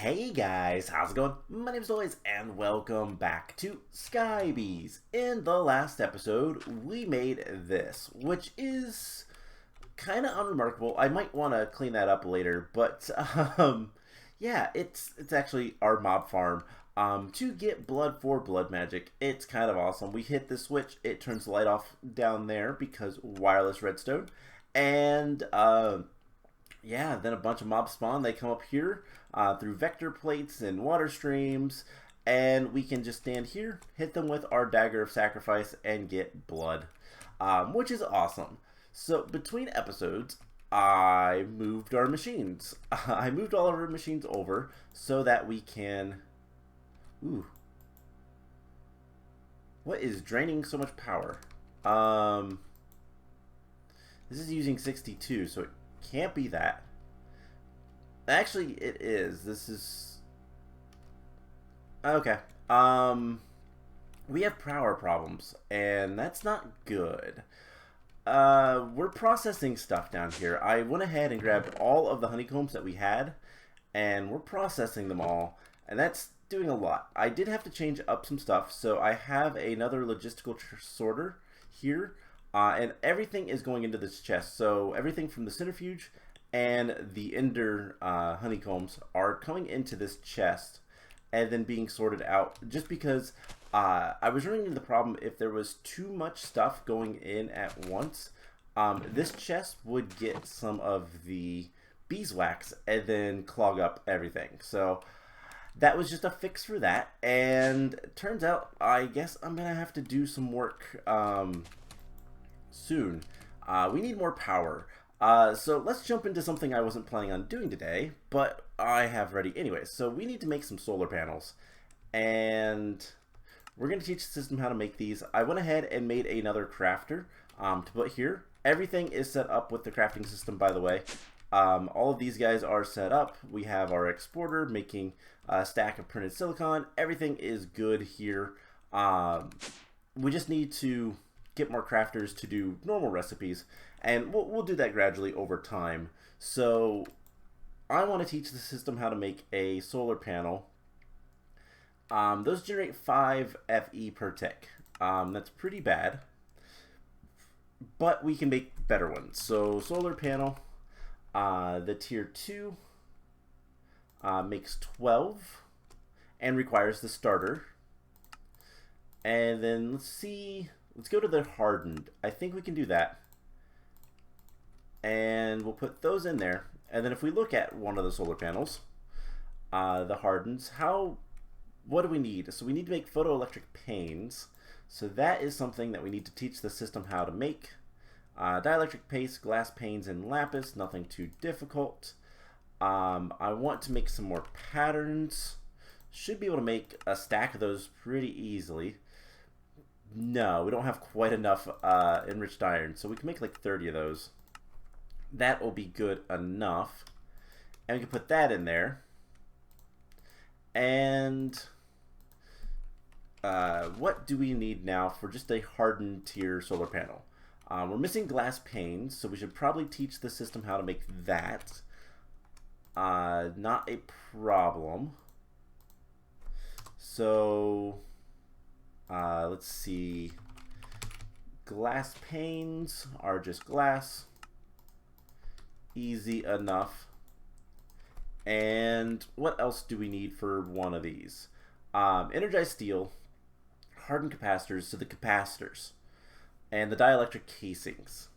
Hey guys, how's it going? My name is Lois and welcome back to Skybees. In the last episode, we made this, which is kind of unremarkable. I might want to clean that up later, but yeah, it's actually our mob farm. To get blood for blood magic, it's kind of awesome. We hit the switch, it turns the light off down there because wireless redstone, and yeah, then a bunch of mobs spawn. They come up here through vector plates and water streams, and we can just stand here, hit them with our dagger of sacrifice, and get blood, which is awesome. So between episodes, I moved our machines. I moved all of our machines over so that we can... Ooh. What is draining so much power? This is using 62, so it can't be that. Actually, it is. This is... Okay. We have power problems, and that's not good. We're processing stuff down here. I went ahead and grabbed all of the honeycombs that we had, and we're processing them all, and that's doing a lot. I did have to change up some stuff, so I have another logistical sorter here, and everything is going into this chest. So everything from the centrifuge and the ender honeycombs are coming into this chest and then being sorted out, just because I was running into the problem if there was too much stuff going in at once. This chest would get some of the beeswax and then clog up everything. So that was just a fix for that, and it turns out I guess I'm gonna have to do some work soon. We need more power. So let's jump into something I wasn't planning on doing today, but I have ready anyway. So we need to make some solar panels, and we're going to teach the system how to make these. I went ahead and made another crafter to put here. Everything is set up with the crafting system, by the way. All of these guys are set up. We have our exporter making a stack of printed silicon. Everything is good here. We just need to get more crafters to do normal recipes, and we'll do that gradually over time. So I want to teach the system how to make a solar panel. Those generate 5 FE per tick. That's pretty bad, but we can make better ones. So solar panel, the tier 2 makes 12 and requires the starter. And then let's go to the hardened. I think we can do that. And we'll put those in there. And then if we look at one of the solar panels, the hardens, what do we need? So we need to make photoelectric panes. So that is something that we need to teach the system how to make. Dielectric paste, glass panes, and lapis, nothing too difficult. I want to make some more patterns. Should be able to make a stack of those pretty easily. No, we don't have quite enough enriched iron, so we can make like 30 of those. That will be good enough. And we can put that in there. And what do we need now for just a hardened tier solar panel? We're missing glass panes, so we should probably teach the system how to make that. Not a problem. So let's see. Glass panes are just glass. Easy enough. And what else do we need for one of these? Energized steel, hardened capacitors, so the capacitors, and the dielectric casings.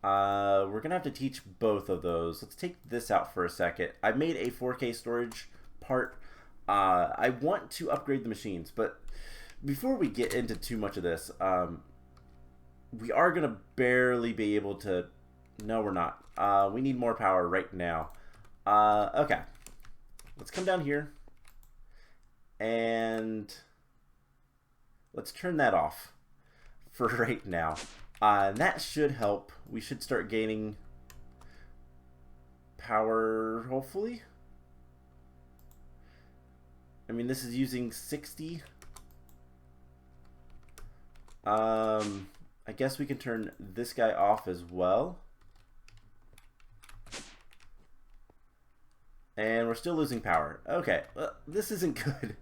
We're gonna have to teach both of those. Let's take this out for a second. I made a 4K storage part. I want to upgrade the machines, but before we get into too much of this, we are gonna barely be able to... No, we're not. We need more power right now. Okay. Let's come down here and let's turn that off for right now. That should help. We should start gaining power, hopefully. I mean, this is using 60. I guess we can turn this guy off as well. And we're still losing power. Okay, well, this isn't good.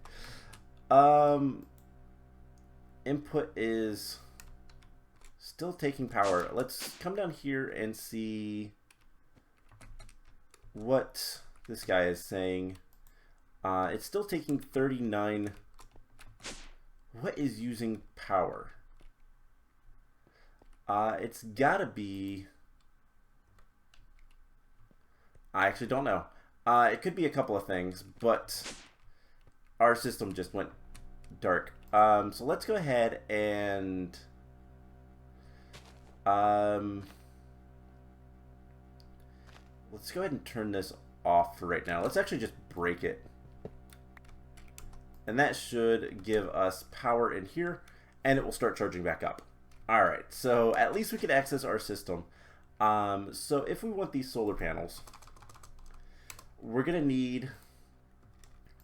Um, input is still taking power. Let's come down here and see what this guy is saying. It's still taking 39. What is using power? It's gotta be... I actually don't know. It could be a couple of things, but our system just went dark. So let's go ahead and... let's go ahead and turn this off for right now. Let's actually just break it. And that should give us power in here, and it will start charging back up. Alright, so at least we can access our system. So if we want these solar panels, we're going to need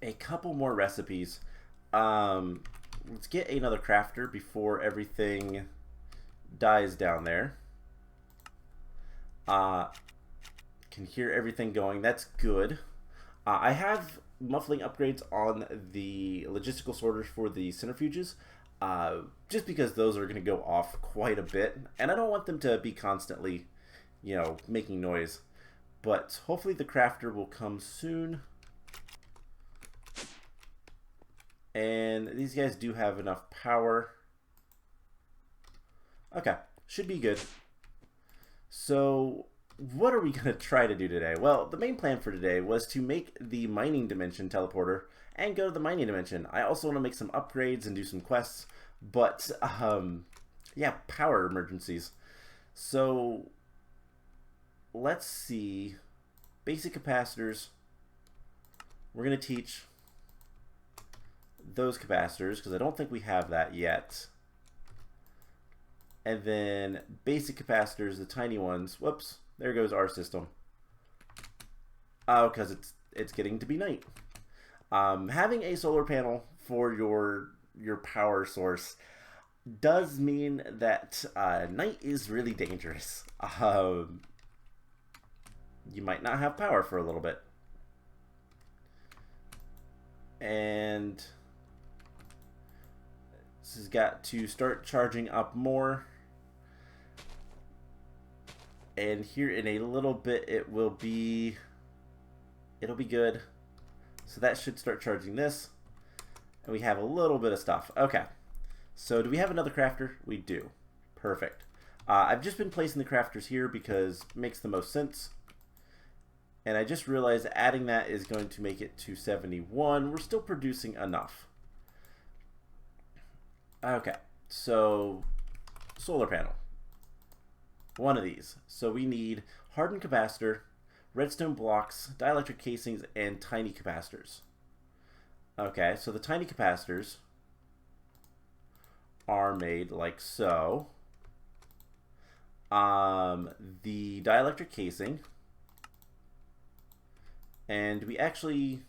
a couple more recipes. Let's get another crafter before everything dies down there. Can hear everything going. That's good. I have muffling upgrades on the logistical sorters for the centrifuges, just because those are going to go off quite a bit, and I don't want them to be constantly, you know, making noise. But hopefully the crafter will come soon. And these guys do have enough power. Okay, should be good. So what are we going to try to do today? Well, the main plan for today was to make the mining dimension teleporter and go to the mining dimension. I also want to make some upgrades and do some quests, but yeah, power emergencies. So let's see. Basic capacitors. We're going to teach those capacitors because I don't think we have that yet. And then basic capacitors, the tiny ones. Whoops, there goes our system. Oh, because it's getting to be night. Having a solar panel for your power source does mean that night is really dangerous. You might not have power for a little bit. And this has got to start charging up more. And here in a little bit it'll be good. So that should start charging this. And we have a little bit of stuff. Okay. So do we have another crafter? We do. Perfect. I've just been placing the crafters here because it makes the most sense. And I just realized adding that is going to make it to 71. We're still producing enough. Okay, so solar panel. One of these. So we need hardened capacitor, redstone blocks, dielectric casings, and tiny capacitors. Okay, so the tiny capacitors are made like so. The dielectric casing. And we actually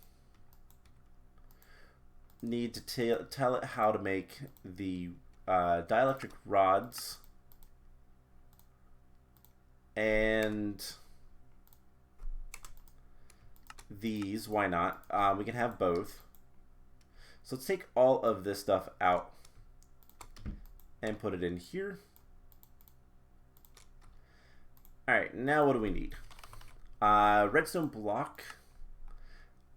need to tell it how to make the dielectric rods and these. Why not? We can have both. So let's take all of this stuff out and put it in here. Alright, now what do we need? Redstone block,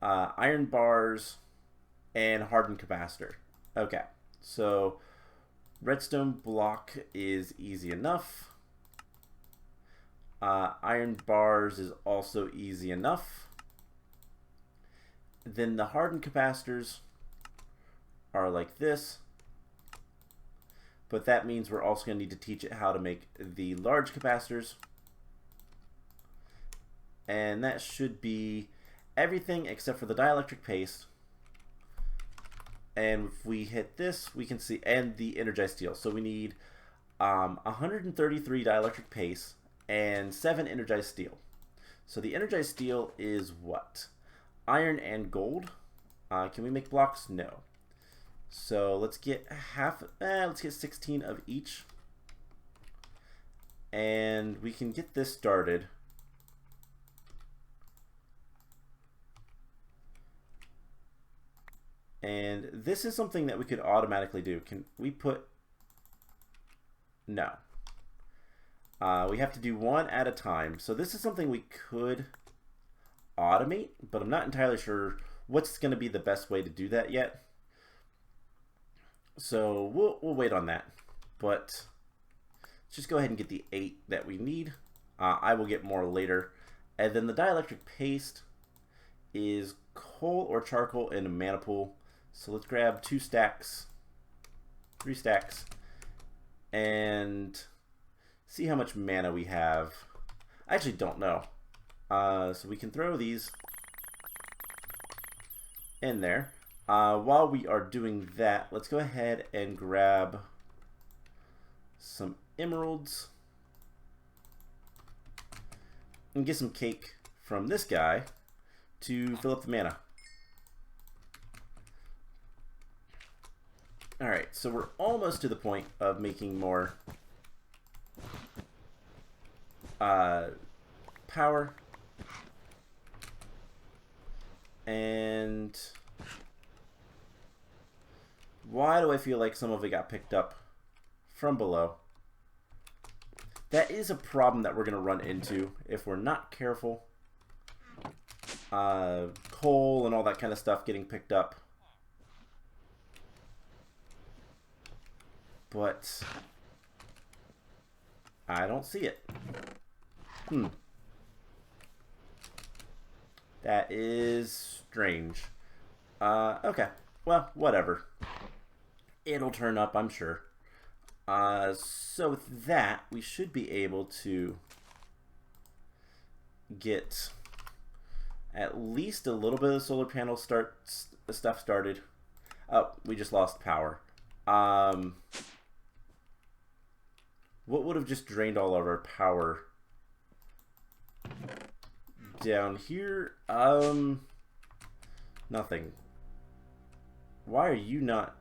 iron bars, and hardened capacitor. Okay, so redstone block is easy enough. Iron bars is also easy enough. Then the hardened capacitors are like this. But that means we're also going to need to teach it how to make the large capacitors. And that should be everything except for the dielectric paste. And if we hit this, we can see, and the energized steel. So we need 133 dielectric paste and 7 energized steel. So the energized steel is what? Iron and gold. Can we make blocks? No. So let's get let's get 16 of each. And we can get this started. this is something that we could automatically do. Can we put... No. We have to do one at a time. So this is something we could automate, but I'm not entirely sure what's going to be the best way to do that yet. So we'll wait on that. But let's just go ahead and get the 8 that we need. I will get more later. And then the dielectric paste is coal or charcoal in a mana pool. So let's grab 2 stacks, 3 stacks, and see how much mana we have. I actually don't know. So we can throw these in there. While we are doing that, let's go ahead and grab some emeralds and get some cake from this guy to fill up the mana. Alright, so we're almost to the point of making more power. And why do I feel like some of it got picked up from below? That is a problem that we're going to run into if we're not careful. Coal and all that kind of stuff getting picked up. But I don't see it. That is strange. Okay. Well, whatever. It'll turn up, I'm sure. So with that, we should be able to get at least a little bit of solar panel stuff started. Oh, we just lost power. What would have just drained all of our power down here? Nothing. Why are you not...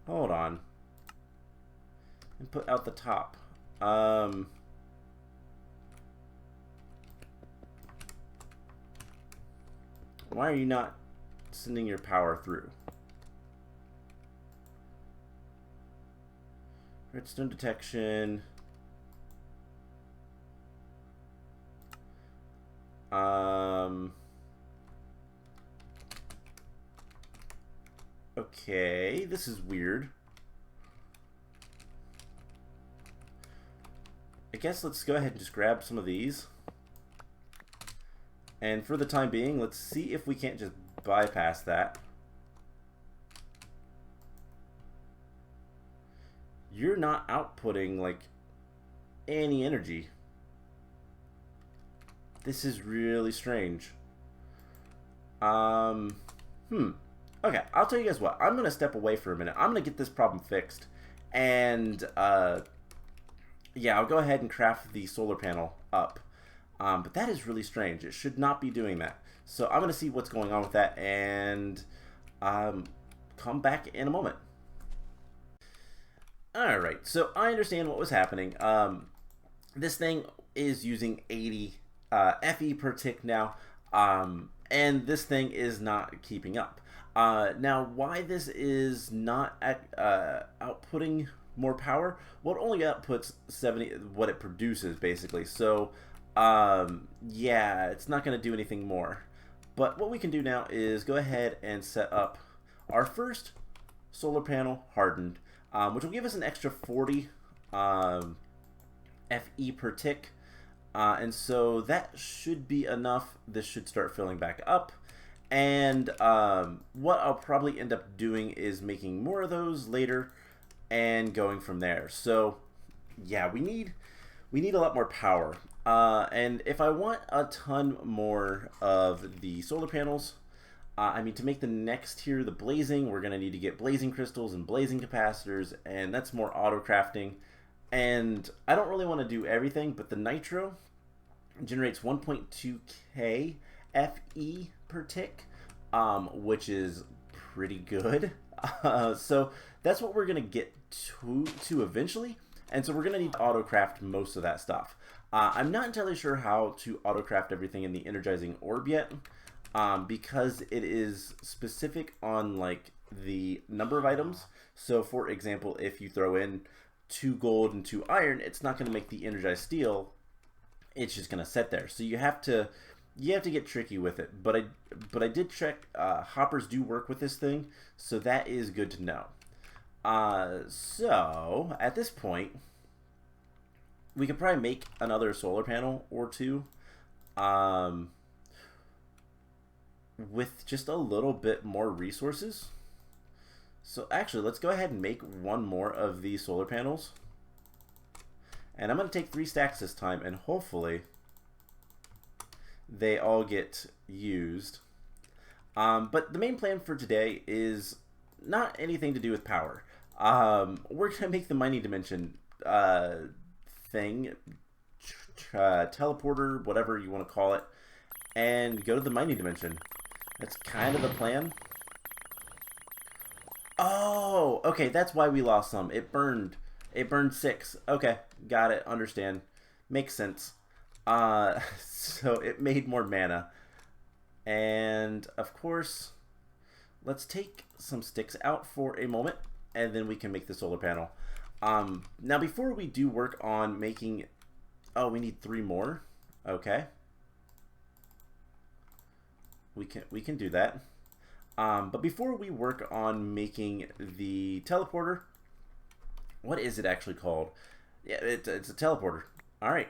Hold on. And put out the top. Why are you not sending your power through? Redstone detection. Okay, this is weird. I guess let's go ahead and just grab some of these. And for the time being, let's see if we can't just bypass that. You're not outputting, like, any energy. This is really strange. Okay, I'll tell you guys what. I'm going to step away for a minute. I'm going to get this problem fixed. And, yeah, I'll go ahead and craft the solar panel up. But that is really strange. It should not be doing that. So I'm going to see what's going on with that and come back in a moment. Alright, so I understand what was happening. This thing is using 80 FE per tick now, and this thing is not keeping up. Now, why this is not outputting more power? Well, it only outputs 70, what it produces, basically. So, yeah, it's not going to do anything more. But what we can do now is go ahead and set up our first solar panel hardened, which will give us an extra 40 FE per tick. And so that should be enough. This should start filling back up. And what I'll probably end up doing is making more of those later and going from there. So yeah, we need a lot more power. And if I want a ton more of the solar panels, I mean, to make the next tier, the blazing, we're going to need to get blazing crystals and blazing capacitors, and that's more auto crafting. And I don't really want to do everything, but the nitro generates 1.2k FE per tick, which is pretty good. So that's what we're going to get to eventually. And so we're going to need to auto craft most of that stuff. I'm not entirely sure how to auto craft everything in the energizing orb yet. because it is specific on like the number of items. So for example, if you throw in 2 gold and 2 iron, it's not going to make the energized steel. It's just going to sit there. So you have to get tricky with it. But I did check. Hoppers do work with this thing, so that is good to know. So at this point, we could probably make another solar panel or two. With just a little bit more resources. So actually, let's go ahead and make one more of these solar panels. And I'm going to take 3 stacks this time, and hopefully they all get used. But the main plan for today is not anything to do with power. We're going to make the mining dimension thing, teleporter, whatever you want to call it, and go to the mining dimension. That's kind of the plan. Oh, okay, that's why we lost some. It burned 6. Okay, got it, understand. Makes sense. So it made more mana. And, of course, let's take some sticks out for a moment, and then we can make the solar panel. Now, before we do work on making... Oh, we need 3 more. Okay. We can do that. But before we work on making the teleporter, what is it actually called? Yeah, it's a teleporter. All right.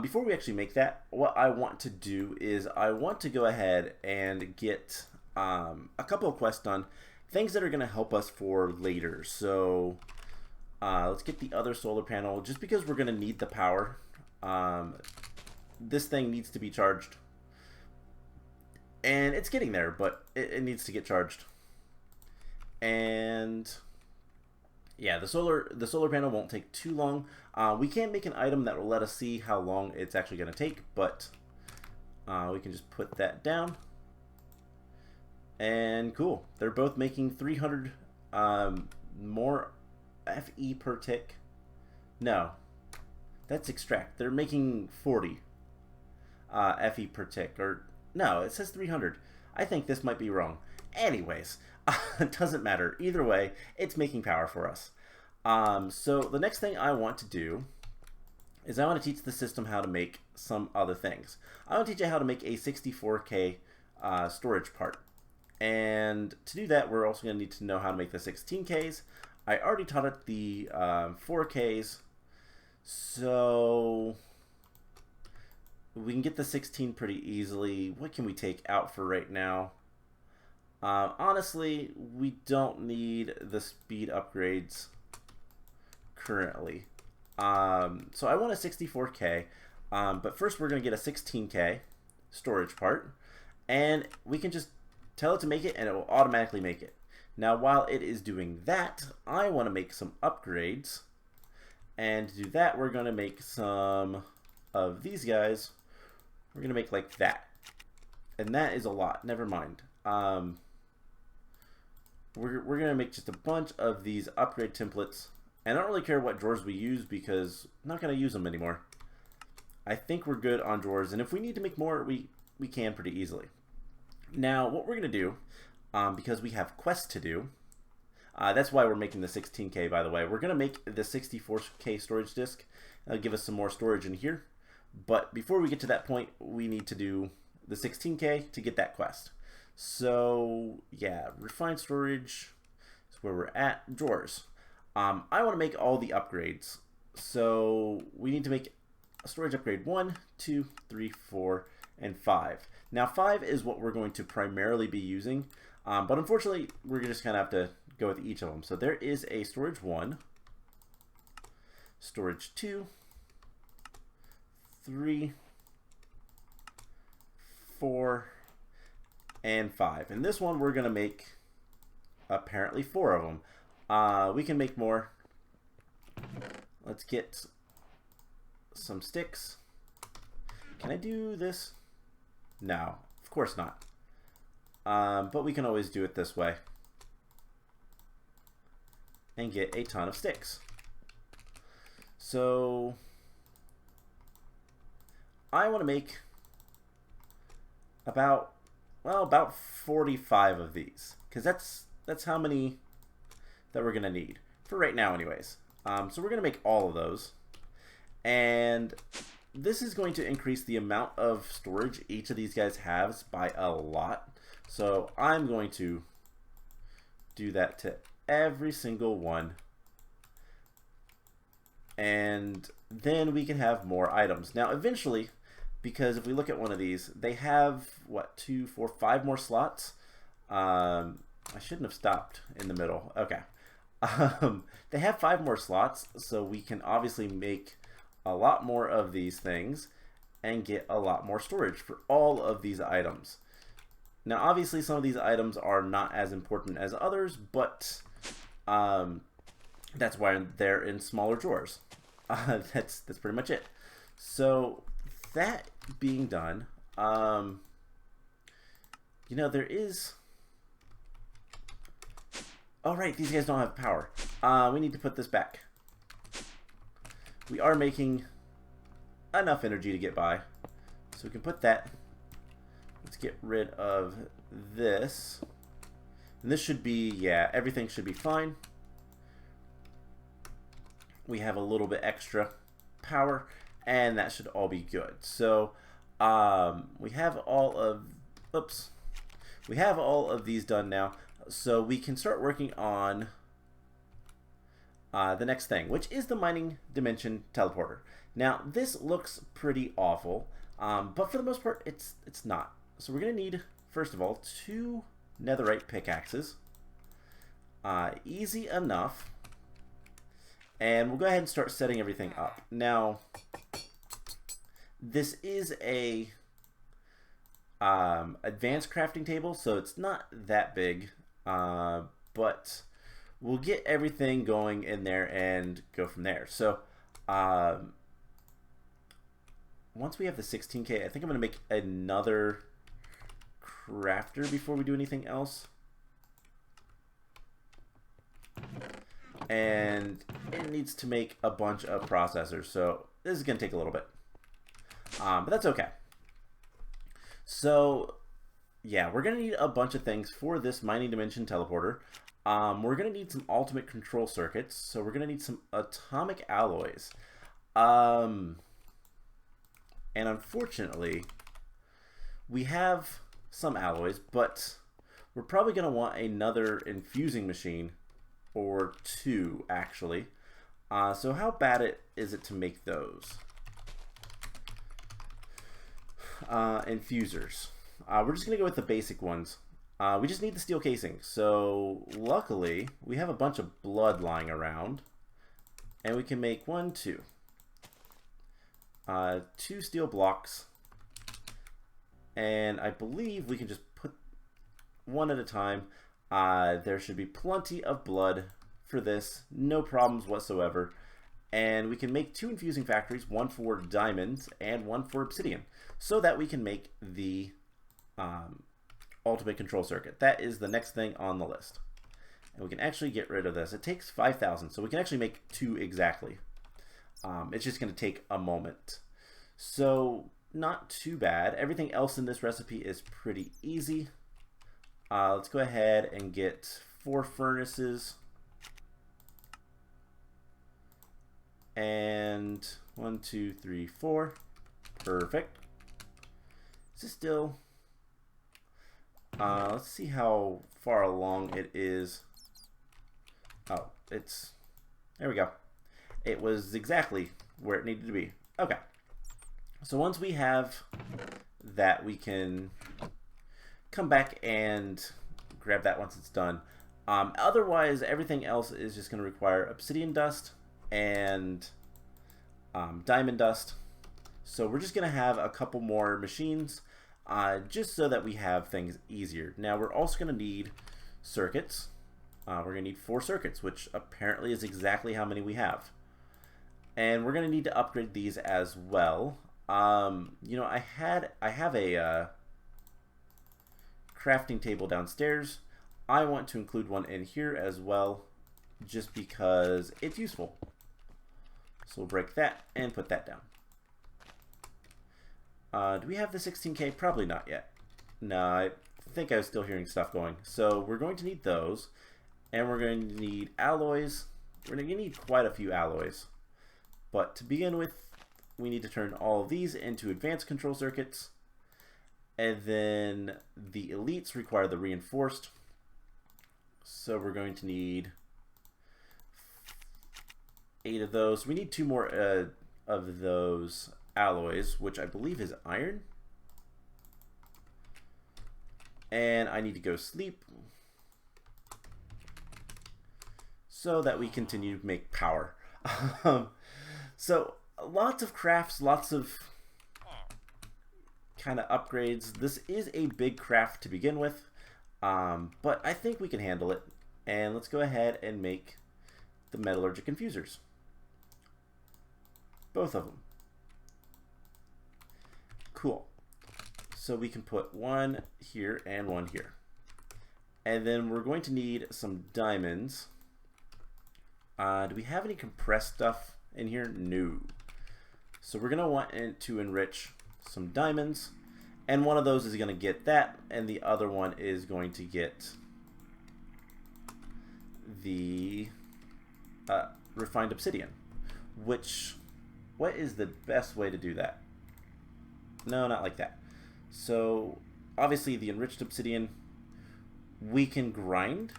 Before we actually make that, what I want to do is I want to go ahead and get a couple of quests done, things that are going to help us for later. So let's get the other solar panel, just because we're going to need the power. This thing needs to be charged. And it's getting there, but it needs to get charged. And yeah, the solar panel won't take too long. We can make an item that will let us see how long it's actually going to take, but we can just put that down. And cool, they're both making 300 more FE per tick. No, that's extract. They're making 40 FE per tick, or no, it says 300. I think this might be wrong. Anyways, it doesn't matter. Either way, it's making power for us. So the next thing I want to do is I want to teach the system how to make some other things. I want to teach it how to make a 64K storage part. And to do that, we're also going to need to know how to make the 16Ks. I already taught it the 4Ks. So we can get the 16 pretty easily. What can we take out for right now? Honestly, we don't need the speed upgrades currently. So I want a 64K, but first we're going to get a 16K storage part, and we can just tell it to make it, and it will automatically make it. Now, while it is doing that, I want to make some upgrades, and to do that, we're going to make some of these guys. We're going to make like that. And that is a lot. Never mind. We're going to make just a bunch of these upgrade templates. And I don't really care what drawers we use because I'm not going to use them anymore. I think we're good on drawers. And if we need to make more, we can pretty easily. Now, what we're going to do, because we have quests to do, that's why we're making the 16K, by the way. We're going to make the 64K storage disk. That'll give us some more storage in here. But before we get to that point, we need to do the 16K to get that quest. So, yeah, refined storage is where we're at. Drawers. I want to make all the upgrades. So, we need to make a storage upgrade 1, 2, 3, 4, and 5. Now, 5 is what we're going to primarily be using. But unfortunately, we're just going to have to go with each of them. So, there is a storage 1, storage 2, 3, 4, and 5. And this one we're going to make apparently 4 of them. We can make more. Let's get some sticks. Can I do this? No, of course not. But we can always do it this way and get a ton of sticks. So I want to make about well, about 45 of these, because that's how many that we're gonna need for right now, anyways. So we're gonna make all of those, and this is going to increase the amount of storage each of these guys has by a lot. So I'm going to do that to every single one, and then we can have more items. Now eventually, because if we look at one of these, they have what, 2, 4, 5 more slots. I shouldn't have stopped in the middle. Okay. They have 5 more slots, so we can obviously make a lot more of these things and get a lot more storage for all of these items. Now obviously some of these items are not as important as others, but that's why they're in smaller drawers. That's pretty much it. So that being done, you know, there is... Oh right, these guys don't have power. We need to put this back. We are making enough energy to get by, so we can put that. Let's get rid of this. And this should be, yeah, everything should be fine. We have a little bit extra power, and that should all be good. So we have all of, oops, we have all of these done now, so we can start working on the next thing, which is the mining dimension teleporter. Now this looks pretty awful, but for the most part it's not. So we're gonna need, first of all, 2 netherite pickaxes. Easy enough. And we'll go ahead and start setting everything up. Now this is a advanced crafting table, so it's not that big, but we'll get everything going in there and go from there. So once we have the 16K, I think I'm going to make another crafter before we do anything else. And it needs to make a bunch of processors, so this is going to take a little bit. But that's okay. So yeah, we're going to need a bunch of things for this mining dimension teleporter. We're going to need some ultimate control circuits, so we're going to need some atomic alloys. And unfortunately, we have some alloys, but we're probably going to want another infusing machine, or 2 actually. So how bad is it to make those? Infusers. We're just going to go with the basic ones. We just need the steel casing. So luckily, we have a bunch of blood lying around, and we can make 1, 2. 2 steel blocks, and I believe we can just put one at a time. There should be plenty of blood for this, no problems whatsoever. And we can make 2 infusing factories, 1 for diamonds and 1 for obsidian, so that we can make the ultimate control circuit. That is the next thing on the list. And we can actually get rid of this. It takes 5,000, so we can actually make 2 exactly. It's just going to take a moment. So not too bad. Everything else in this recipe is pretty easy. Let's go ahead and get 4 furnaces. And 1, 2, 3, 4. Perfect. Is this still... let's see how far along it is. Oh, it's... There we go. It was exactly where it needed to be. Okay. So once we have that, we can come back and grab that once it's done. Otherwise, everything else is just going to require obsidian dust and diamond dust. So we're just going to have a couple more machines just so that we have things easier. Now we're also going to need circuits. We're going to need 4 circuits, which apparently is exactly how many we have. And we're going to need to upgrade these as well. You know, I have a crafting table downstairs. I want to include one in here as well, just because it's useful. So we'll break that and put that down. Do we have the 16K? Probably not yet. No, I think I was still hearing stuff going. So we're going to need those, and we're going to need alloys. We're going to need quite a few alloys. But to begin with, we need to turn all of these into advanced control circuits. And then the elites require the reinforced. So we're going to need 8 of those. We need 2 more of those alloys, which I believe is iron. And I need to go sleep so that we continue to make power. So lots of crafts, lots of kind of upgrades. This is a big craft to begin with, but I think we can handle it. And let's go ahead and make the metallurgic infusers. Both of them. Cool. So we can put 1 here and 1 here. And then we're going to need some diamonds. Do we have any compressed stuff in here? No. So we're going to want to enrich some diamonds. And one of those is going to get that, and the other one is going to get the refined obsidian. What is the best way to do that? No, not like that. So obviously the enriched obsidian, we can grind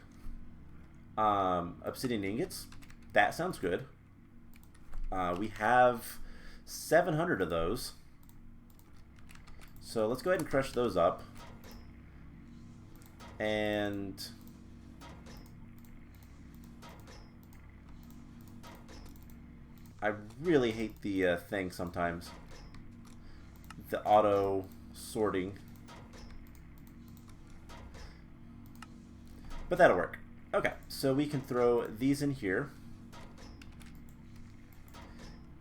obsidian ingots. That sounds good. We have 700 of those. So let's go ahead and crush those up. And I really hate the thing sometimes. The auto sorting. But that'll work. Okay, so we can throw these in here.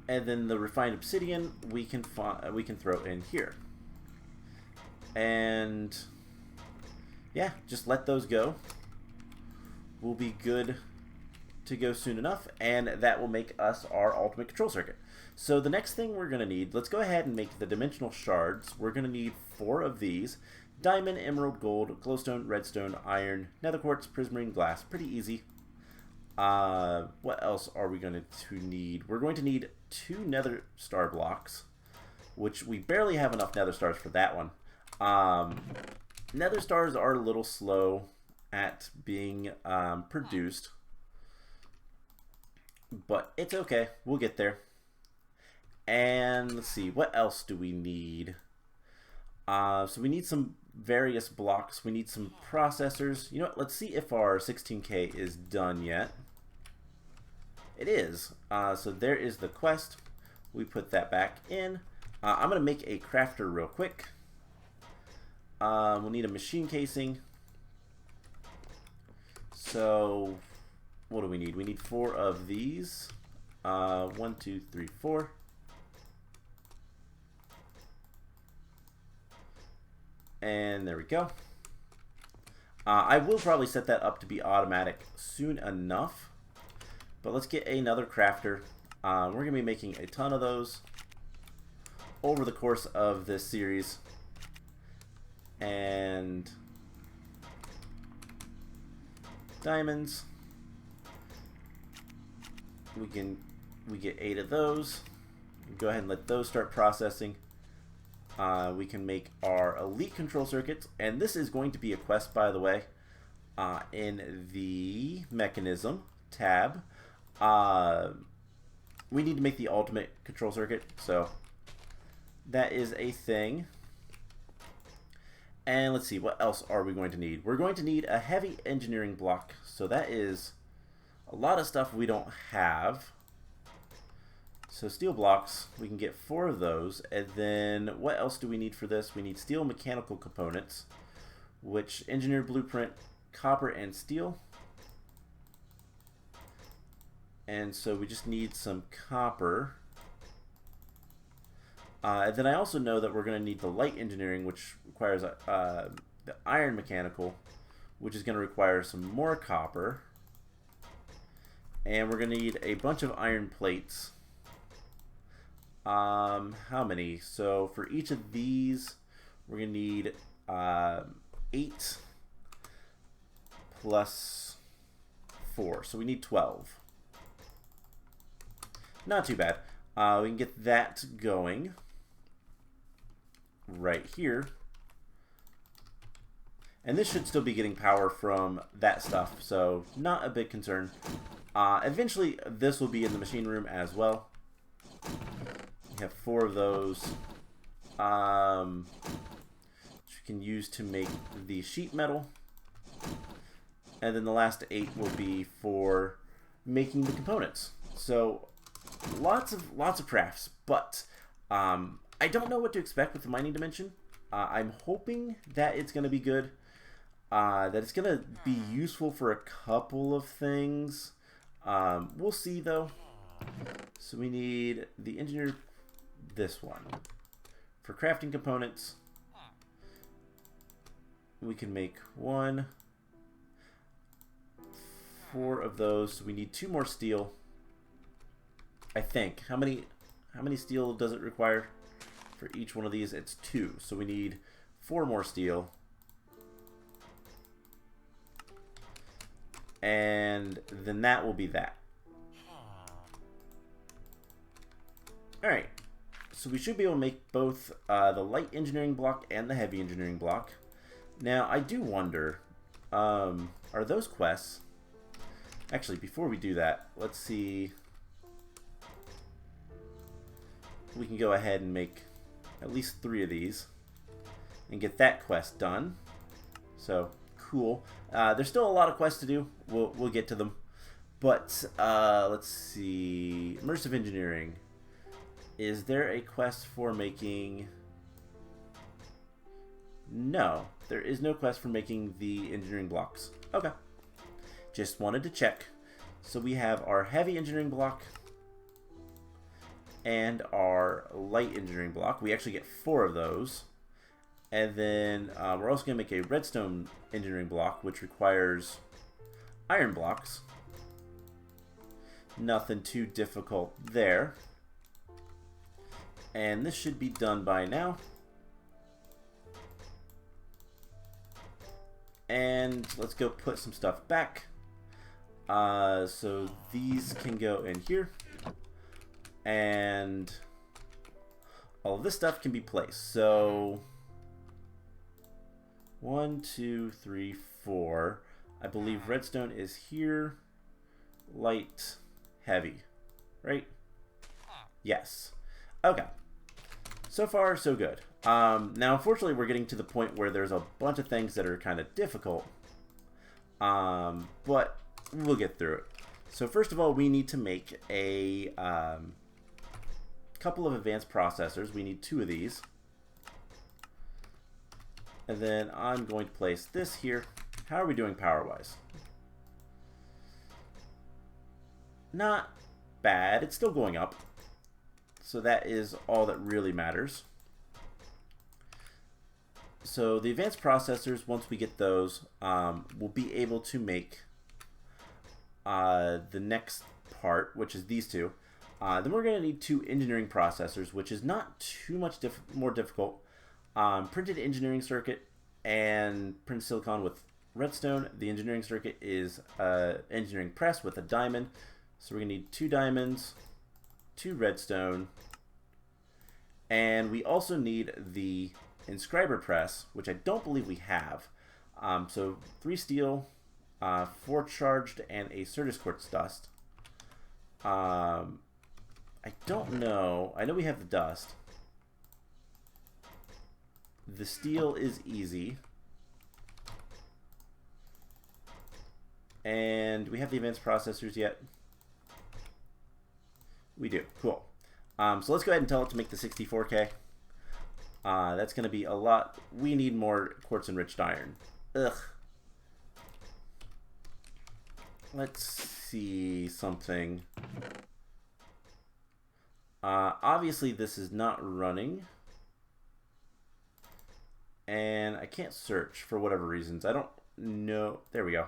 And then the refined obsidian we can throw in here. And yeah, just let those go. We'll be good to go soon enough, and that will make us our ultimate control circuit. So the next thing we're going to need, let's go ahead and make the dimensional shards. We're going to need 4 of these: diamond, emerald, gold, glowstone, redstone, iron, nether quartz, prismarine, glass. Pretty easy. What else are we going to need? We're going to need 2 nether star blocks, which we barely have enough nether stars for that one. Nether stars are a little slow at being produced, but it's okay. We'll get there. And let's see, what else do we need? So we need some various blocks. We need some processors. You know what? Let's see if our 16K is done yet. It is. So there is the quest. We put that back in. I'm going to make a crafter real quick. We'll need a machine casing. So what do we need? We need 4 of these. 1, 2, 3, 4. And there we go. I will probably set that up to be automatic soon enough. But let's get another crafter. We're going to be making a ton of those over the course of this series. And diamonds. We get 8 of those. Go ahead and let those start processing. We can make our elite control circuits, and this is going to be a quest, by the way, in the mechanism tab. We need to make the ultimate control circuit, so that is a thing. And let's see, what else are we going to need? We're going to need a heavy engineering block, so that is a lot of stuff we don't have. So steel blocks, we can get 4 of those. And then what else do we need for this? We need steel mechanical components, which engineered blueprint, copper, and steel. And so we just need some copper. And then I also know that we're going to need the light engineering, which requires the iron mechanical, which is going to require some more copper. And we're going to need a bunch of iron plates. How many? So for each of these, we're going to need 8 plus 4. So we need 12. Not too bad. We can get that going right here. And this should still be getting power from that stuff, so not a big concern. Eventually, this will be in the machine room as well. We have 4 of those, which we can use to make the sheet metal. And then the last 8 will be for making the components. So lots of crafts, but I don't know what to expect with the mining dimension. I'm hoping that it's going to be good, that it's going to be useful for a couple of things. We'll see though. So we need the engineer, this one, for crafting components. We can make 1, 4 of those. So we need 2 more steel, I think. How many steel does it require for each one of these? It's 2. So we need 4 more steel. And then that will be that. Alright. So we should be able to make both the light engineering block and the heavy engineering block. Now, I do wonder, are those quests? Actually, before we do that, let's see. We can go ahead and make at least 3 of these and get that quest done. So, cool. There's still a lot of quests to do. We'll get to them. But, let's see. Immersive engineering. Is there a quest for making... No, there is no quest for making the engineering blocks. Okay. Just wanted to check. So we have our heavy engineering block and our light engineering block. We actually get 4 of those. And then we're also going to make a redstone engineering block, which requires iron blocks. Nothing too difficult there. And this should be done by now. And let's go put some stuff back. So these can go in here. And all of this stuff can be placed. So 1, 2, 3, 4. I believe redstone is here. Light, heavy. Right? Yes. Okay. So far, so good. Now, unfortunately, we're getting to the point where there's a bunch of things that are kind of difficult. But we'll get through it. So first of all, we need to make a couple of advanced processors. We need 2 of these. And then I'm going to place this here. How are we doing power-wise? Not bad. It's still going up. So that is all that really matters. So the advanced processors, once we get those, we'll be able to make the next part, which is these 2. Then we're going to need 2 engineering processors, which is not too much more difficult. Printed engineering circuit and printed silicon with redstone. The engineering circuit is engineering press with a diamond. So we're going to need 2 diamonds, 2 redstone, and we also need the inscriber press, which I don't believe we have. So 3 steel, 4 charged, and a Certus quartz dust. I don't know. I know we have the dust. The steel is easy. And we have the advanced processors yet? We do. Cool. So let's go ahead and tell it to make the 64K. That's going to be a lot. We need more quartz enriched iron. Ugh. Let's see something. Obviously, this is not running. And I can't search for whatever reasons. I don't know. There we go.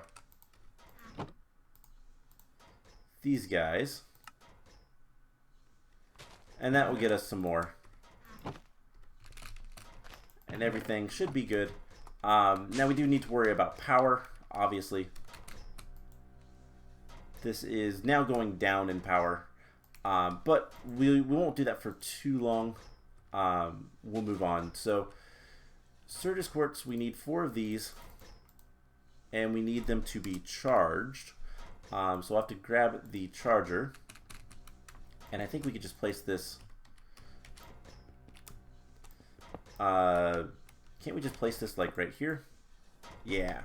These guys. And that will get us some more. And everything should be good. Now we do need to worry about power, obviously. This is now going down in power, but we won't do that for too long. We'll move on. So Surges Quartz, we need 4 of these, and we need them to be charged. So I'll have to grab the charger, and I think we could just place this. Can't we just place this like right here? Yeah.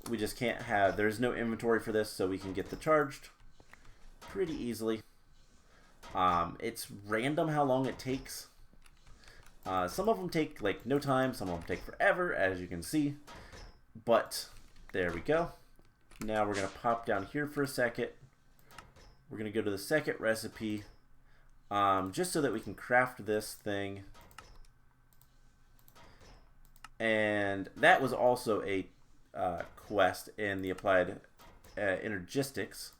We just can't have, there's no inventory for this, so we can get the charged pretty easily. It's random how long it takes. Some of them take like no time, some of them take forever, as you can see. But there we go. Now we're going to pop down here for a second. We're going to go to the second recipe, just so that we can craft this thing. And that was also a quest in the applied energistics.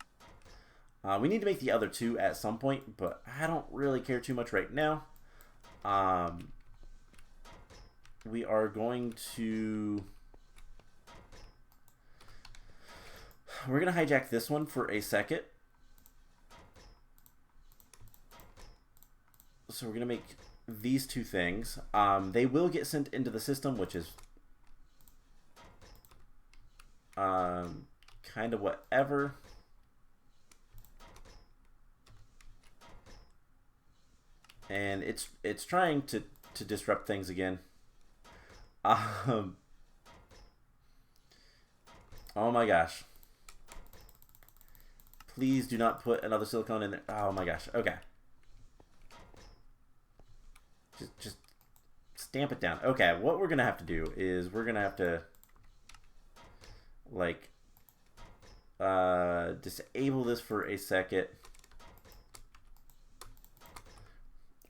We need to make the other 2 at some point, but I don't really care too much right now. We are going to... We're going to hijack this one for a second. So we're going to make these 2 things. They will get sent into the system, which is kind of whatever. And it's trying to disrupt things again. Oh my gosh. Please do not put another silicone in there. Oh my gosh. Okay. Just stamp it down. Okay, what we're gonna have to do is we're gonna have to like disable this for a second,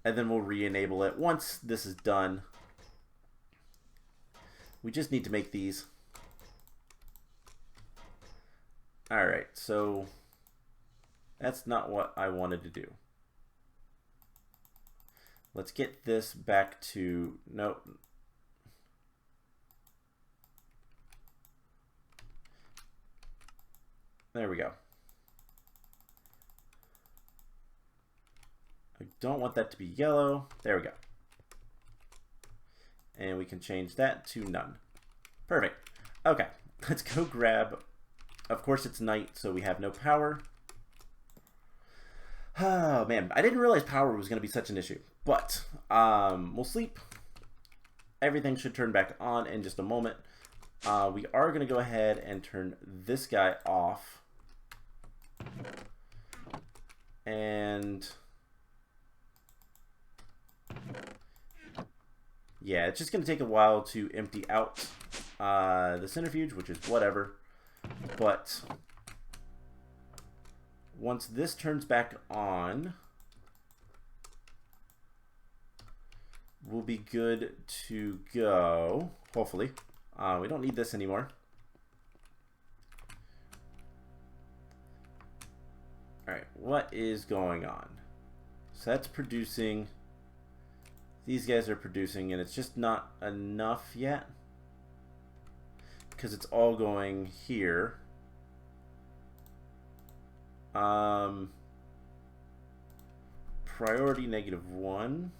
and then we'll re-enable it once this is done. We just need to make these. Alright, so that's not what I wanted to do. Let's get this back to, nope. There we go. I don't want that to be yellow. There we go. And we can change that to none. Perfect. Okay, let's go grab, of course it's night, so we have no power. Oh man, I didn't realize power was going to be such an issue. But we'll sleep. Everything should turn back on in just a moment. We are going to go ahead and turn this guy off. And yeah, it's just going to take a while to empty out the centrifuge, which is whatever. But once this turns back on, we'll be good to go, hopefully. We don't need this anymore. Alright, what is going on? So that's producing. These guys are producing, and it's just not enough yet, because it's all going here. Priority -1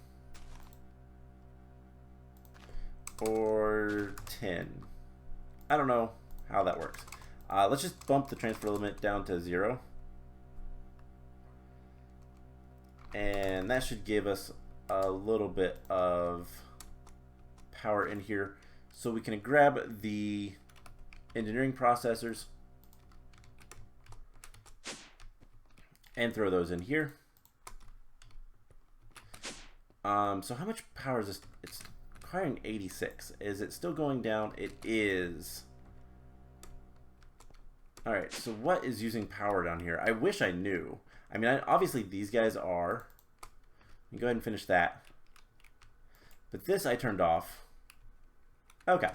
or 10. I don't know how that works. Let's just bump the transfer limit down to 0. And that should give us a little bit of power in here. So we can grab the engineering processors and throw those in here. So how much power is this? It's requiring 86. Is it still going down? It is. Alright, so what is using power down here? I wish I knew. I mean, obviously these guys are. You go ahead and finish that. But this I turned off. Okay,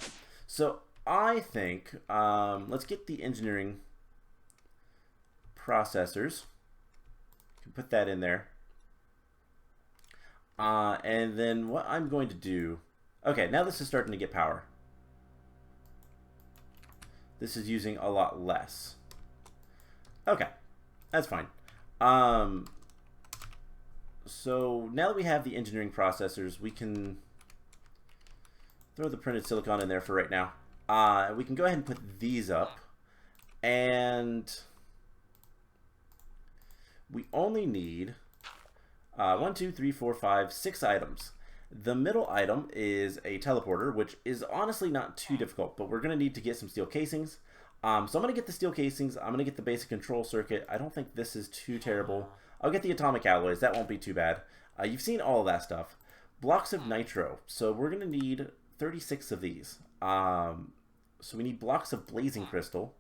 so I think let's get the engineering processors. You can put that in there. And then what I'm going to do. Okay, now this is starting to get power. this is using a lot less. Okay, that's fine. So now that we have the engineering processors, we can throw the printed silicon in there for right now. We can go ahead and put these up, and we only need 1, 2, 3, 4, 5, 6 items. The middle item is a teleporter, which is honestly not too difficult, but we're going to need to get some steel casings. So I'm going to get the steel casings. I'm going to get the basic control circuit. I don't think this is too terrible. I'll get the atomic alloys. That won't be too bad. You've seen all of that stuff. Blocks of nitro. So we're going to need 36 of these. So we need blocks of blazing crystal.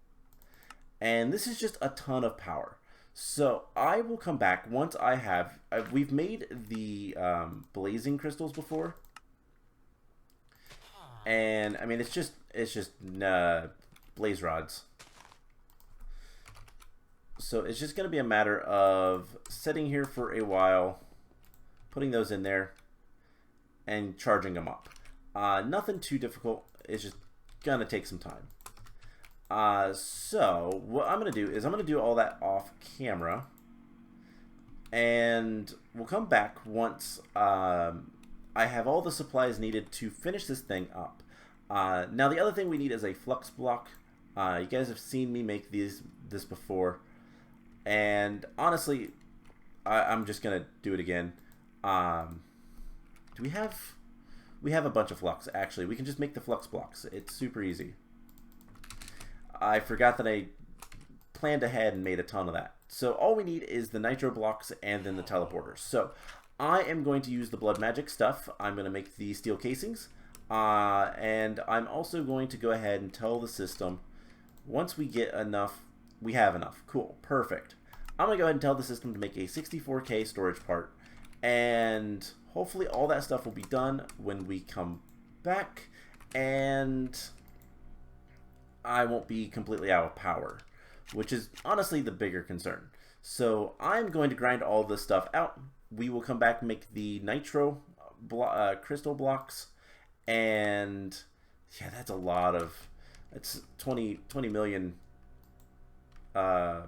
And this is just a ton of power. So I will come back once I have... we've made the blazing crystals before. And, I mean, it's just blaze rods. So it's just going to be a matter of sitting here for a while, putting those in there, and charging them up. Nothing too difficult. It's just going to take some time. So what I'm going to do is I'm going to do all that off camera, and we'll come back once I have all the supplies needed to finish this thing up. Now the other thing we need is a flux block. You guys have seen me make this before, and honestly I'm just going to do it again. Do we have a bunch of flux? Actually, we can just make the flux blocks. It's super easy. I forgot that I planned ahead and made a ton of that. So all we need is the nitro blocks and then the teleporters. So I am going to use the blood magic stuff. I'm going to make the steel casings. And I'm also going to go ahead and tell the system, once we get enough, we have enough. Cool. Perfect. I'm going to go ahead and tell the system to make a 64K storage part. And hopefully all that stuff will be done when we come back. And I won't be completely out of power, which is honestly the bigger concern. So I'm going to grind all this stuff out. We will come back and make the nitro crystal blocks, and yeah, that's a lot of, it's 20 million. Yeah,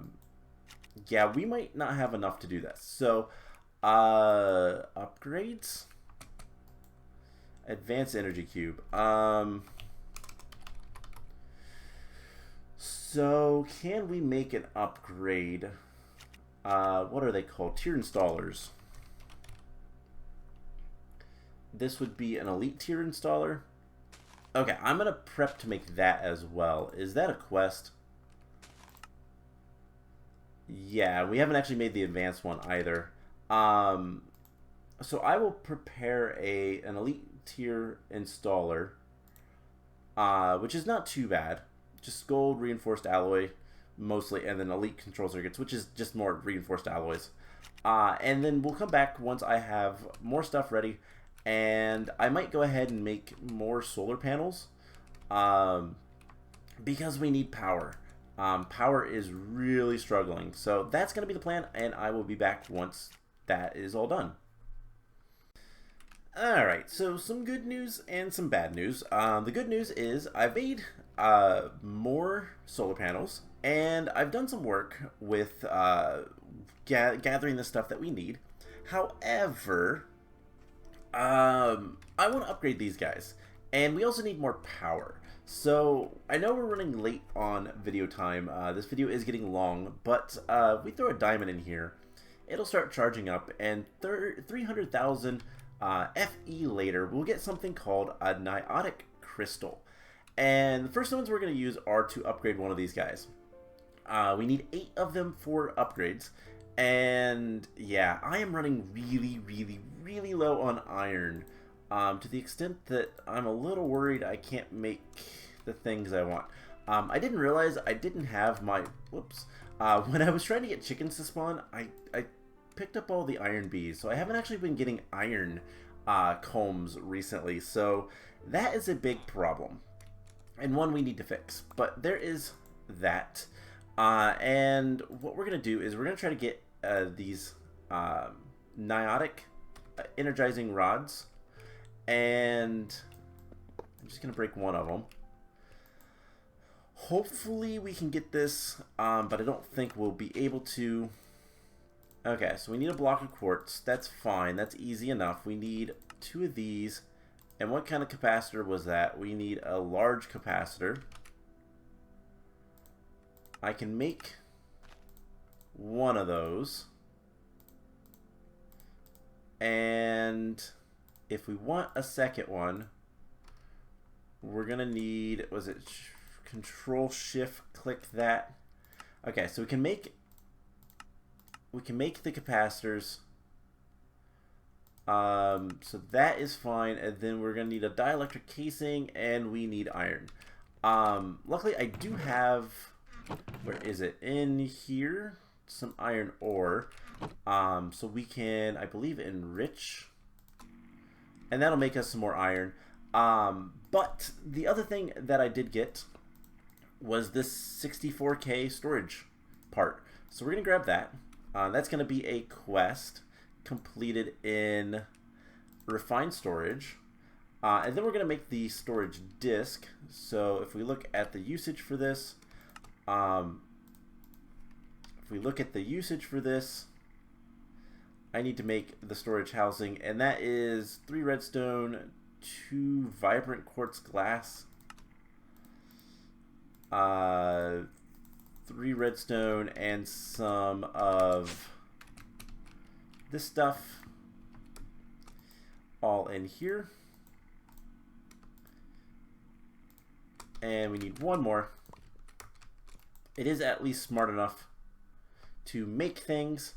we might not have enough to do this. So upgrades, advanced energy cube. So, can we make an upgrade? What are they called? Tier installers. This would be an elite tier installer. Okay, I'm going to prep to make that as well. Is that a quest? Yeah, we haven't actually made the advanced one either. So I will prepare an elite tier installer, which is not too bad. Just gold reinforced alloy mostly, and then elite control circuits, which is just more reinforced alloys. And then we'll come back once I have more stuff ready, and I might go ahead and make more solar panels, because we need power. Power is really struggling, so that's going to be the plan, and I will be back once that is all done. Alright, so some good news and some bad news. The good news is I've made more solar panels, and I've done some work with gathering the stuff that we need. However, I want to upgrade these guys, and we also need more power. So I know we're running late on video time. This video is getting long, but if we throw a diamond in here, it'll start charging up, and 300,000 FE later, we'll get something called a niotic crystal. And the first ones we're going to use are to upgrade one of these guys. We need 8 of them for upgrades. And yeah, I am running really low on iron, to the extent that I'm a little worried I can't make the things I want. I didn't realize I didn't have my, whoops, when I was trying to get chickens to spawn, I picked up all the iron bees, so I haven't actually been getting iron combs recently, so that is a big problem, and one we need to fix. But there is that, and what we're going to do is we're going to try to get these niotic energizing rods, and I'm just going to break one of them. hopefully we can get this, but I don't think we'll be able to. Okay, so we need a block of quartz. That's fine. That's easy enough. We need 2 of these. And what kind of capacitor was that? We need a large capacitor. I can make 1 of those. And if we want a second one, we're going to need, was it Control Shift click that? Okay, so we can make the capacitors. So that is fine, and then we're gonna need a dielectric casing, and we need iron. Luckily I do have, where is it? In here, some iron ore. So we can, I believe, enrich, and that'll make us some more iron. But the other thing that I did get was this 64K storage part. So we're gonna grab that. That's going to be a quest completed in refined storage. And then we're going to make the storage disk. So if we look at the usage for this, I need to make the storage housing, and that is 3 redstone, 2 vibrant quartz glass, 3 redstone, and some of this stuff all in here. And we need 1 more. It is at least smart enough to make things.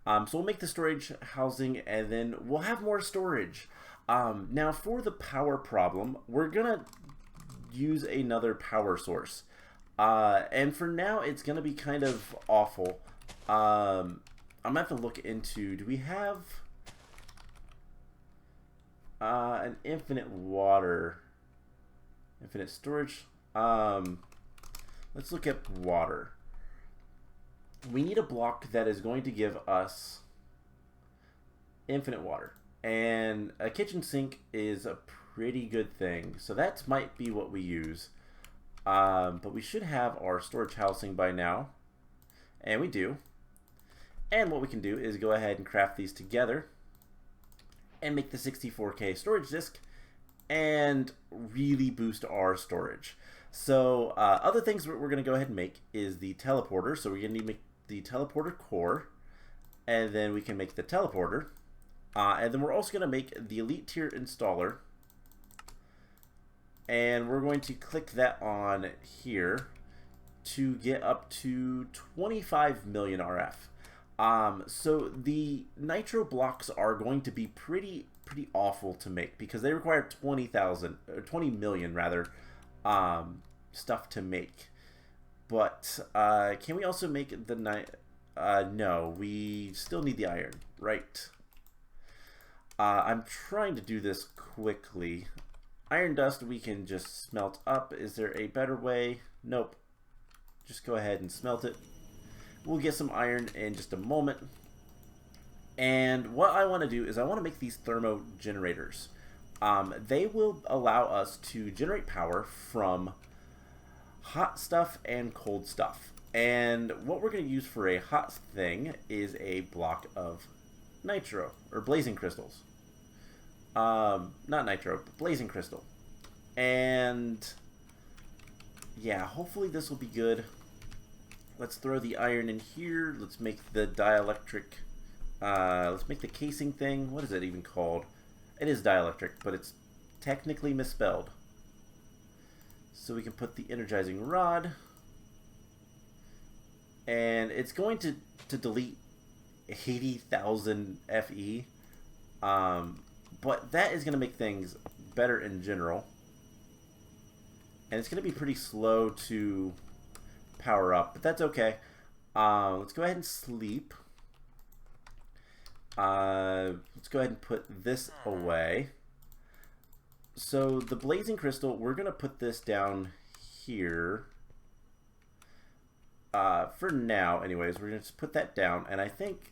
So we'll make the storage housing, and then we'll have more storage. Now for the power problem, we're gonna use another power source. And for now, it's going to be kind of awful. I'm going to have to look into, do we have an infinite storage? Let's look at water. We need a block that is going to give us infinite water. And a kitchen sink is a pretty good thing. So that might be what we use. But we should have our storage housing by now, and we do. And what we can do is go ahead and craft these together and make the 64K storage disk and really boost our storage. So other things we're going to go ahead and make is the teleporter. So we're going to need to make the teleporter core, and then we can make the teleporter. And then we're also going to make the elite tier installer. And we're going to click that on here to get up to 25 million RF. So the nitro blocks are going to be pretty awful to make because they require 20 million rather stuff to make. But can we also make the no, we still need the iron, right? I'm trying to do this quickly. Iron dust we can just smelt up. Is there a better way? Nope. Just go ahead and smelt it. We'll get some iron in just a moment. And what I want to do is I want to make these thermo generators. They will allow us to generate power from hot stuff and cold stuff. And what we're going to use for a hot thing is a block of nitro, or blazing crystals. Not nitro, but blazing crystal. And yeah, hopefully this will be good. Let's throw the iron in here. Let's make the dielectric, let's make the casing thing. What is it even called? It is dielectric, but it's technically misspelled. So we can put the energizing rod. And it's going to delete 80,000 FE. But that is going to make things better in general. And it's going to be pretty slow to power up, but that's okay. Let's go ahead and sleep. Let's go ahead and put this away. So the blazing crystal, we're going to put this down here. For now, anyways, we're going to just put that down. And I think,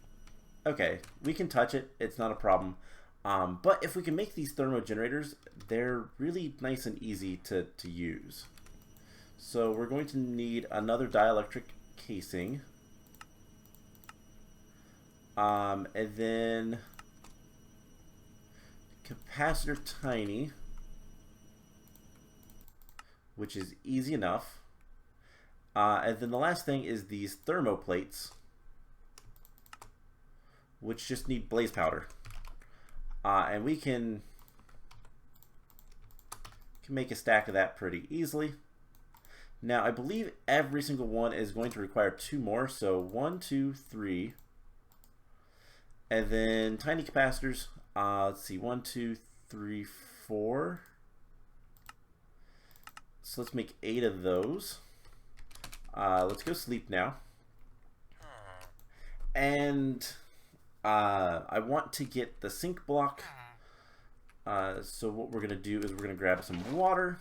okay, we can touch it. It's not a problem. But if we can make these thermo generators, they're really nice and easy to use. So we're going to need another dielectric casing. And then capacitor tiny, which is easy enough. And then the last thing is these thermoplates, which just need blaze powder. And we can make a stack of that pretty easily. Now I believe every single one is going to require 2 more, so 1, 2, 3. And then tiny capacitors, let's see, 1, 2, 3, 4. So let's make 8 of those. Let's go sleep now. And I want to get the sink block. So what we're going to do is we're going to grab some water.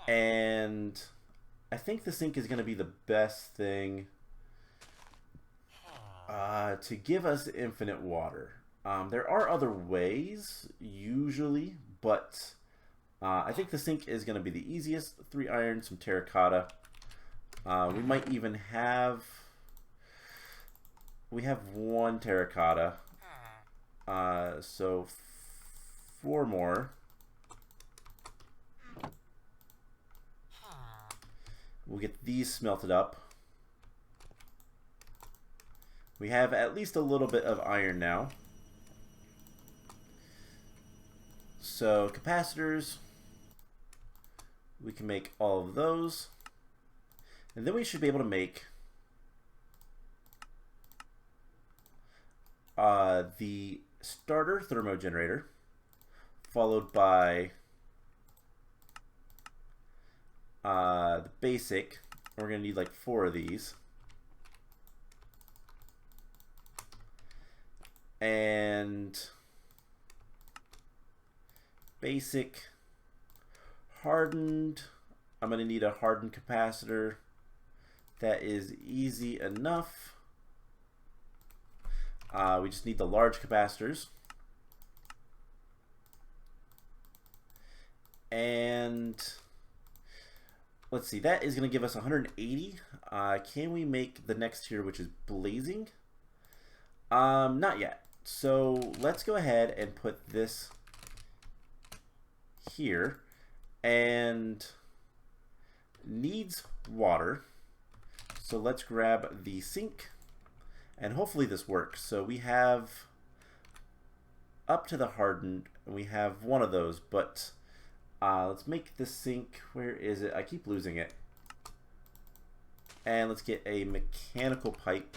And I think the sink is going to be the best thing to give us infinite water. There are other ways, usually, but I think the sink is going to be the easiest. 3 iron, some terracotta. We might even have... We have 1 terracotta. So 4 more. We'll get these smelted up. We have at least a little bit of iron now. So capacitors, we can make all of those. And then we should be able to make the starter thermo generator, followed by the basic. We're going to need like 4 of these. And basic, hardened. I'm going to need a hardened capacitor. That is easy enough. We just need the large capacitors. And let's see, that is going to give us 180. Can we make the next tier, which is blazing? Not yet. So let's go ahead and put this here. And needs water. So let's grab the sink. And hopefully this works. So we have up to the hardened, and we have 1 of those, but let's make the sink. Where is it? I keep losing it. And let's get a mechanical pipe.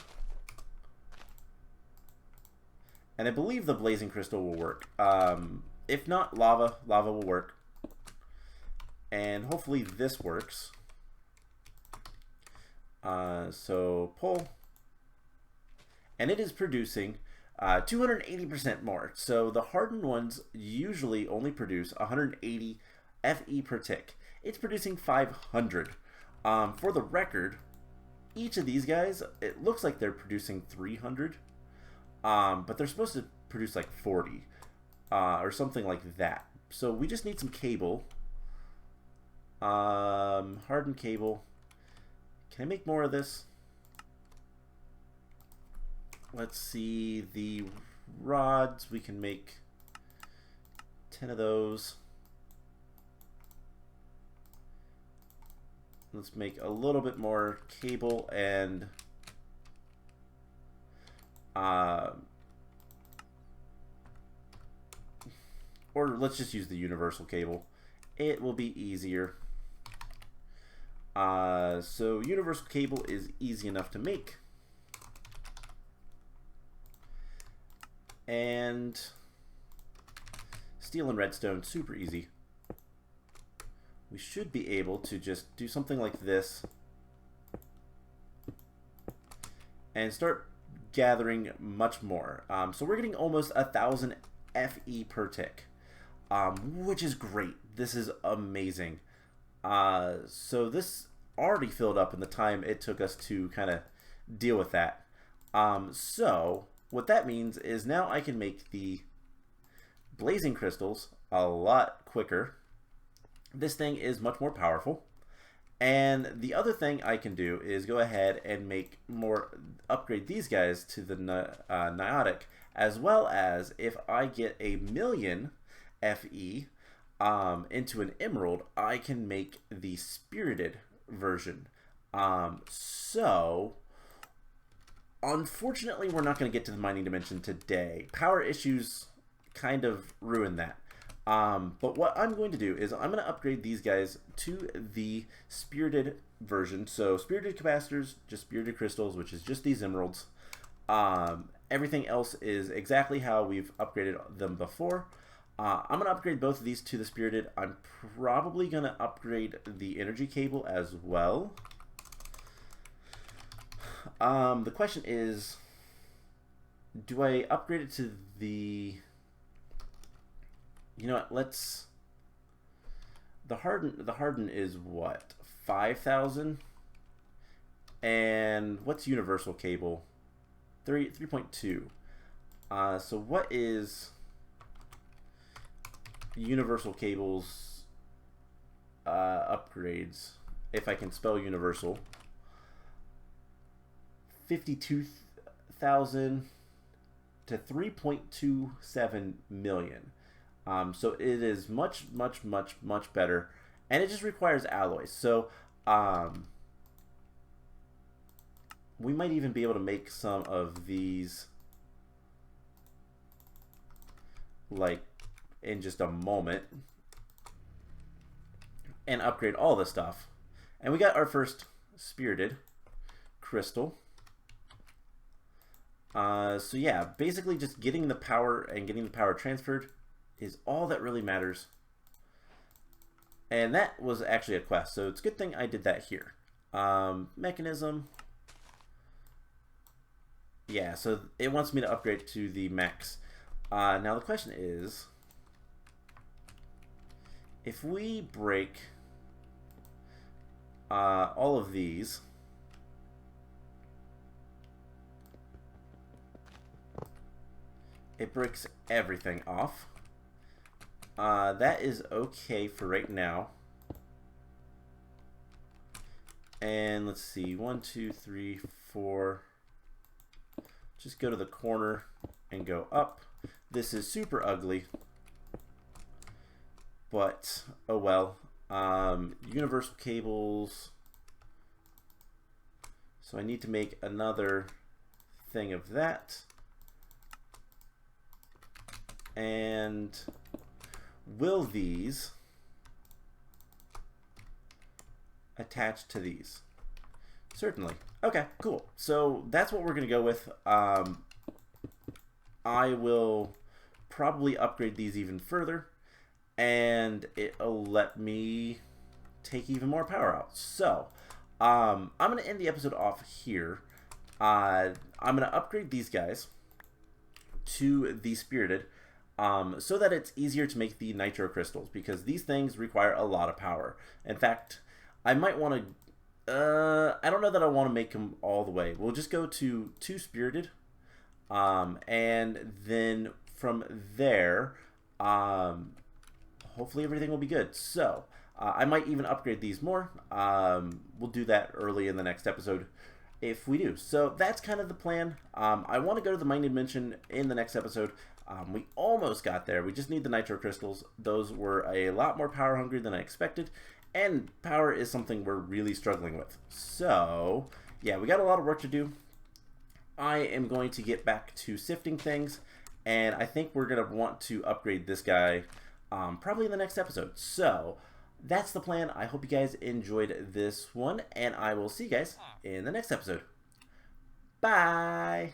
And I believe the blazing crystal will work. If not, lava will work. And hopefully this works. So pull. And it is producing 280% more. So the hardened ones usually only produce 180 FE per tick. It's producing 500. For the record, each of these guys, it looks like they're producing 300. But they're supposed to produce like 40 or something like that. So we just need some cable. Hardened cable. Can I make more of this? Let's see, the rods, we can make 10 of those. Let's make a little bit more cable and or let's just use the universal cable. It will be easier. So universal cable is easy enough to make. And steel and redstone, super easy. We should be able to just do something like this and start gathering much more. So we're getting almost 1,000 FE per tick, which is great. This is amazing. So this already filled up in the time it took us to kind of deal with that. So what that means is now I can make the blazing crystals a lot quicker. This thing is much more powerful, And the other thing I can do is go ahead and upgrade these guys to the Niotic, as well as if I get a million FE into an emerald, I can make the spirited version. So unfortunately, we're not going to get to the mining dimension today. Power issues kind of ruin that. But what I'm going to do is I'm going to upgrade these guys to the spirited version. So spirited capacitors, just spirited crystals, which is just these emeralds. Everything else is exactly how we've upgraded them before. I'm going to upgrade both of these to the spirited. I'm probably going to upgrade the energy cable as well. The question is, do I upgrade it to the... You know what, let's... The harden is what? 5,000? And what's universal cable? 3.2. So what is universal cables upgrades? If I can spell universal. 52,000 to 3.27 million. So it is much better, and it just requires alloys. So we might even be able to make some of these like in just a moment and upgrade all this stuff. And we got our first spirited crystal. So yeah, basically just getting the power and getting the power transferred is all that really matters. And that was actually a quest, so it's a good thing I did that here. Mechanism. Yeah, so it wants me to upgrade to the max. Now the question is, if we break all of these, it breaks everything off. That is okay for right now. And let's see, 1, 2, 3, 4. Just go to the corner and go up. This is super ugly, but oh well. Universal cables. So I need to make another thing of that. And will these attach to these? Certainly. Okay, cool. So that's what we're going to go with. I will probably upgrade these even further, and it'll let me take even more power out. So I'm going to end the episode off here. I'm going to upgrade these guys to the spirited, so that it's easier to make the nitro crystals, because these things require a lot of power. In fact, I might want to, I don't know that I want to make them all the way. We'll just go to 2 spirited, and then from there, hopefully everything will be good. So, I might even upgrade these more. We'll do that early in the next episode if we do. So that's kind of the plan. I want to go to the mining dimension in the next episode. We almost got there. We just need the nitro crystals. Those were a lot more power hungry than I expected, and power is something we're really struggling with. So yeah, we got a lot of work to do. I am going to get back to sifting things, and I think we're going to want to upgrade this guy probably in the next episode. So that's the plan. I hope you guys enjoyed this one, and I will see you guys in the next episode. Bye!